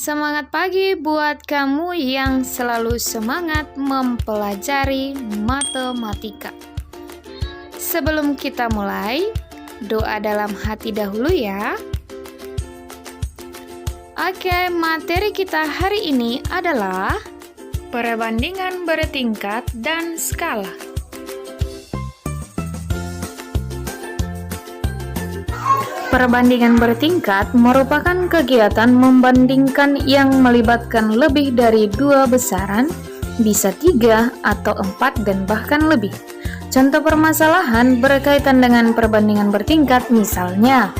Semangat pagi buat kamu yang selalu semangat mempelajari matematika. Sebelum kita mulai, doa dalam hati dahulu ya. Oke, materi kita hari ini adalah perbandingan bertingkat dan skala. Perbandingan bertingkat merupakan kegiatan membandingkan yang melibatkan lebih dari dua besaran, bisa 3 atau 4 dan bahkan lebih. Contoh permasalahan berkaitan dengan perbandingan bertingkat misalnya,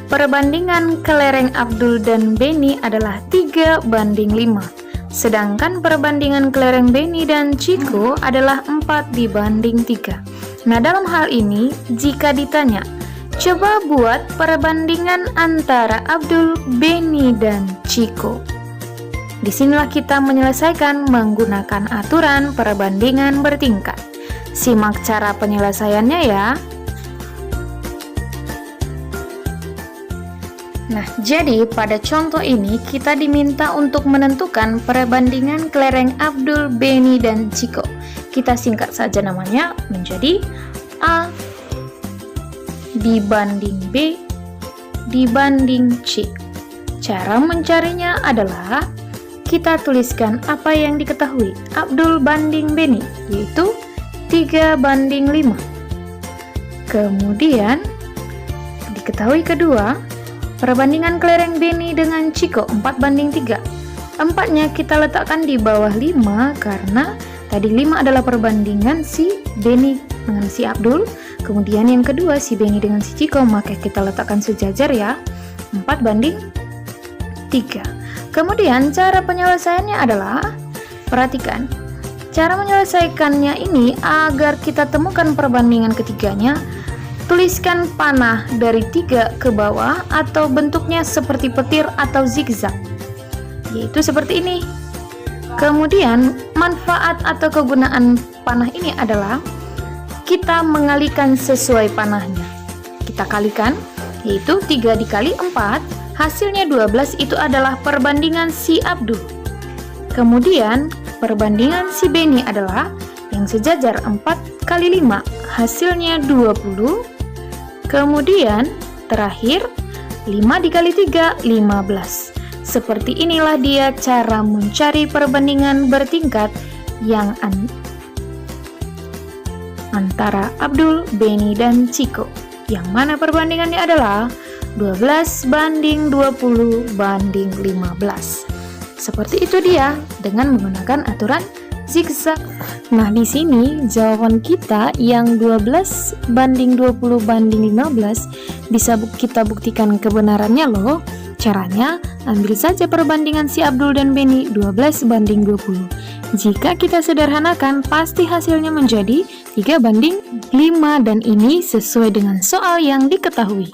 perbandingan kelereng Abdul dan Beni adalah 3:5, sedangkan perbandingan kelereng Beni dan Chico adalah 4:3. Nah, dalam hal ini, jika ditanya, coba buat perbandingan antara Abdul, Beni, dan Chico. Disinilah kita menyelesaikan menggunakan aturan perbandingan bertingkat. Simak cara penyelesaiannya ya. Nah, jadi pada contoh ini kita diminta untuk menentukan perbandingan kelereng Abdul, Beni, dan Chico. Kita singkat saja namanya menjadi A dibanding B dibanding C. Cara mencarinya adalah kita tuliskan apa yang diketahui. Abdul banding Beni yaitu 3:5. Kemudian diketahui kedua, perbandingan kelereng Beni dengan Chico 4:3. 4-nya kita letakkan di bawah 5 karena tadi 5 adalah perbandingan si Beni dengan si Abdul. Kemudian yang kedua si Beni dengan si Chico, maka kita letakkan sejajar ya, 4:3. Kemudian cara penyelesaiannya adalah, perhatikan, cara menyelesaikannya ini agar kita temukan perbandingan ketiganya, tuliskan panah dari 3 ke bawah atau bentuknya seperti petir atau zigzag, yaitu seperti ini. Kemudian manfaat atau kegunaan panah ini adalah kita mengalihkan sesuai panahnya. Kita kalikan, yaitu 3 dikali 4, hasilnya 12, itu adalah perbandingan si Abdul. Kemudian, perbandingan si Beni adalah yang sejajar 4 kali 5, hasilnya 20. Kemudian, terakhir, 5 dikali 3, 15. Seperti inilah dia cara mencari perbandingan bertingkat yang antara Abdul, Beni, dan Chico, yang mana perbandingannya adalah 12:20:15. Seperti itu dia dengan menggunakan aturan zigzag. Nah, di sini jawaban kita yang 12:20:15 bisa kita buktikan kebenarannya loh. Caranya, ambil saja perbandingan si Abdul dan Beni 12:20. Jika kita sederhanakan, pasti hasilnya menjadi 3:5 dan ini sesuai dengan soal yang diketahui.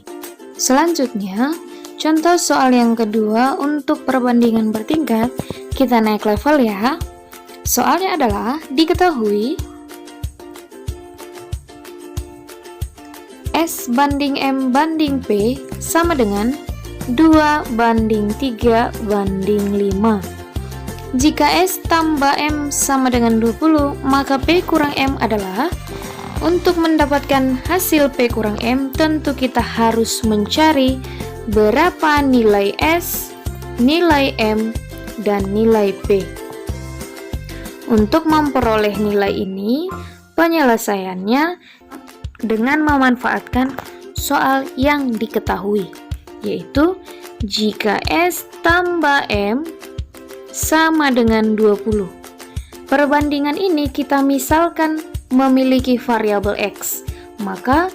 Selanjutnya, contoh soal yang kedua untuk perbandingan bertingkat, kita naik level ya. Soalnya adalah diketahui S banding M banding P sama dengan 2:3:5. Jika S tambah M sama dengan 20, maka P kurang M adalah, untuk mendapatkan hasil P kurang M, tentu kita harus mencari berapa nilai S, nilai M, dan nilai P. Untuk memperoleh nilai ini, penyelesaiannya dengan memanfaatkan soal yang diketahui, yaitu jika S tambah M sama dengan 20. Perbandingan ini kita misalkan memiliki variabel X, maka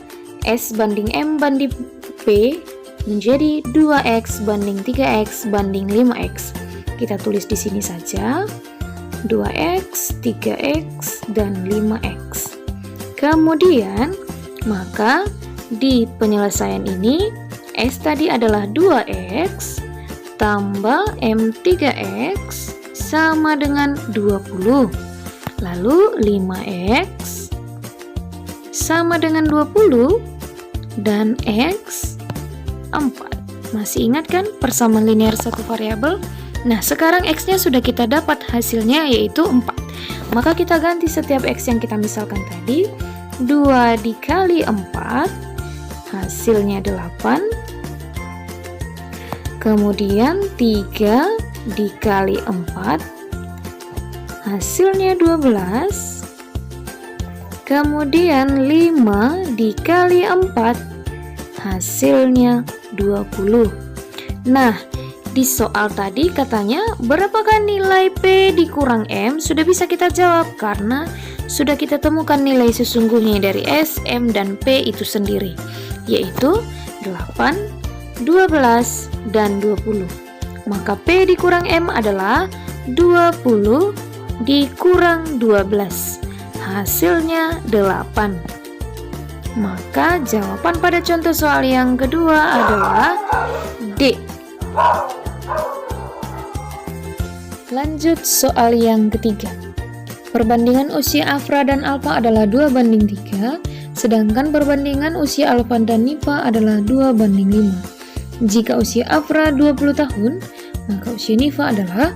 S banding M banding P menjadi 2X banding 3X banding 5X. Kita tulis di sini saja 2X, 3X, dan 5X. Kemudian, maka di penyelesaian ini S tadi adalah 2X tambah M 3X sama dengan 20. Lalu 5X sama dengan 20 dan X 4. Masih ingat kan persamaan linear satu variabel? Nah, sekarang X-nya sudah kita dapat, hasilnya yaitu 4. Maka kita ganti setiap X yang kita misalkan tadi. 2 dikali 4, hasilnya 8. Kemudian 3 dikali 4, hasilnya 12. Kemudian 5 dikali 4, hasilnya 20. Nah, di soal tadi katanya berapakah nilai P dikurang M? Sudah bisa kita jawab karena sudah kita temukan nilai sesungguhnya dari S, M, dan P itu sendiri, yaitu 8, 12, dan 20. Maka P dikurang M adalah 20 dikurang 12, hasilnya 8. Maka jawaban pada contoh soal yang kedua adalah D. Lanjut soal yang ketiga. Perbandingan usia Afra dan Alfa adalah 2:3, sedangkan perbandingan usia Alfa dan Nifa adalah 2:5. Jika usia Afra 20 tahun, maka usia Nifa adalah,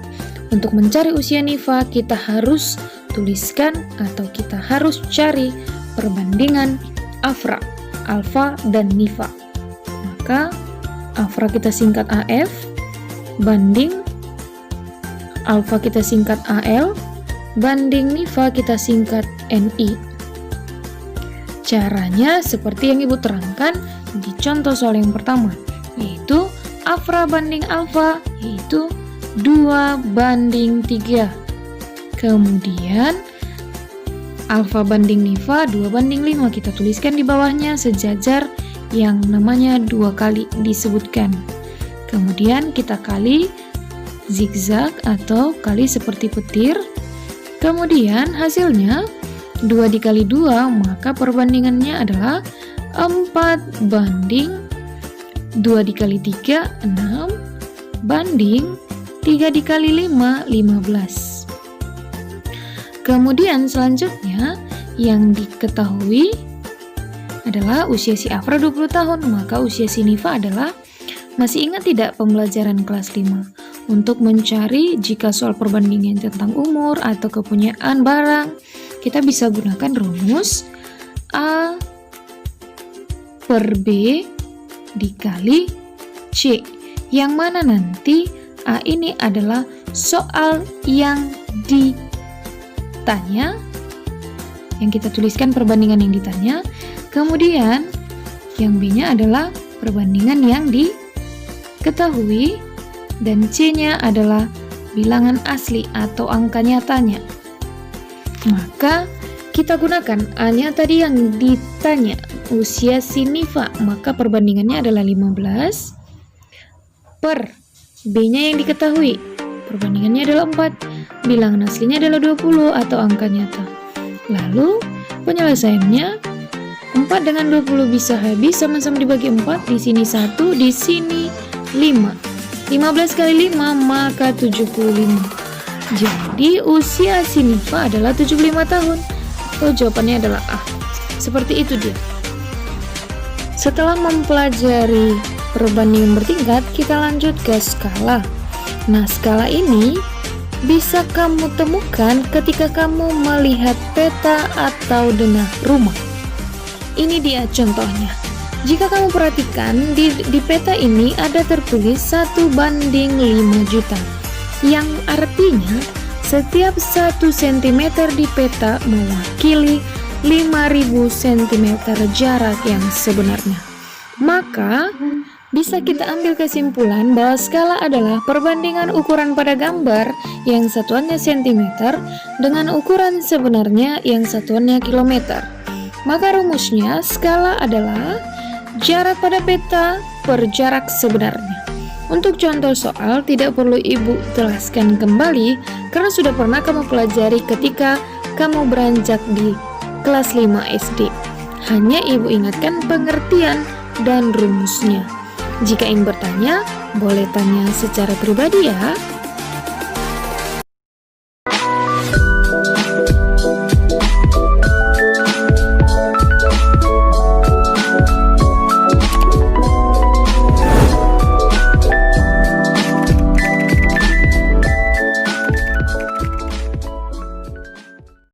untuk mencari usia Nifa kita harus tuliskan atau kita harus cari perbandingan Afra, Alfa, dan Nifa. Maka Afra kita singkat AF, banding Alfa kita singkat AL, banding Nifa kita singkat NI. Caranya seperti yang Ibu terangkan di contoh soal yang pertama, yaitu Afra banding Alfa, yaitu 2:3. Kemudian Alfa banding Nifa 2:5, kita tuliskan di bawahnya sejajar yang namanya 2 kali disebutkan. Kemudian kita kali zigzag atau kali seperti petir. Kemudian hasilnya 2 dikali 2, maka perbandingannya adalah 4:2 dikali 3, 6, banding 3 dikali 5, 15. Kemudian selanjutnya yang diketahui adalah usia si Afra 20 tahun, maka usia si Nifa adalah, masih ingat tidak pembelajaran kelas 5? Untuk mencari jika soal perbandingan tentang umur atau kepunyaan barang, kita bisa gunakan rumus A per B dikali C, yang mana nanti A ini adalah soal yang ditanya, yang kita tuliskan perbandingan yang ditanya. Kemudian yang B-nya adalah perbandingan yang diketahui, dan C-nya adalah bilangan asli atau angka nyatanya. Maka kita gunakan A-nya tadi yang ditanya, usia si Nifa, maka perbandingannya adalah 15 per B-nya yang diketahui, perbandingannya adalah 4, bilangan aslinya adalah 20 atau angka nyata. Lalu penyelesaiannya 4 dengan 20 bisa habis, sama-sama dibagi 4, di sini 1, di sini 5. 15 kali 5 maka 75. Jadi usia si Nifa adalah 75 tahun. Oh, jawabannya adalah A. Seperti itu dia. Setelah mempelajari perbandingan bertingkat, kita lanjut ke skala. Nah, skala ini bisa kamu temukan ketika kamu melihat peta atau denah rumah. Ini dia contohnya. Jika kamu perhatikan di peta ini ada tertulis 1:5 juta, yang artinya setiap 1 cm di peta mewakili 5000 cm jarak yang sebenarnya. Maka bisa kita ambil kesimpulan bahwa skala adalah perbandingan ukuran pada gambar yang satuannya cm dengan ukuran sebenarnya yang satuannya kilometer. Maka rumusnya skala adalah jarak pada peta per jarak sebenarnya. Untuk contoh soal tidak perlu Ibu jelaskan kembali karena sudah pernah kamu pelajari ketika kamu beranjak di kelas 5 SD. Hanya Ibu ingatkan pengertian dan rumusnya. Jika ingin bertanya, boleh tanya secara pribadi ya.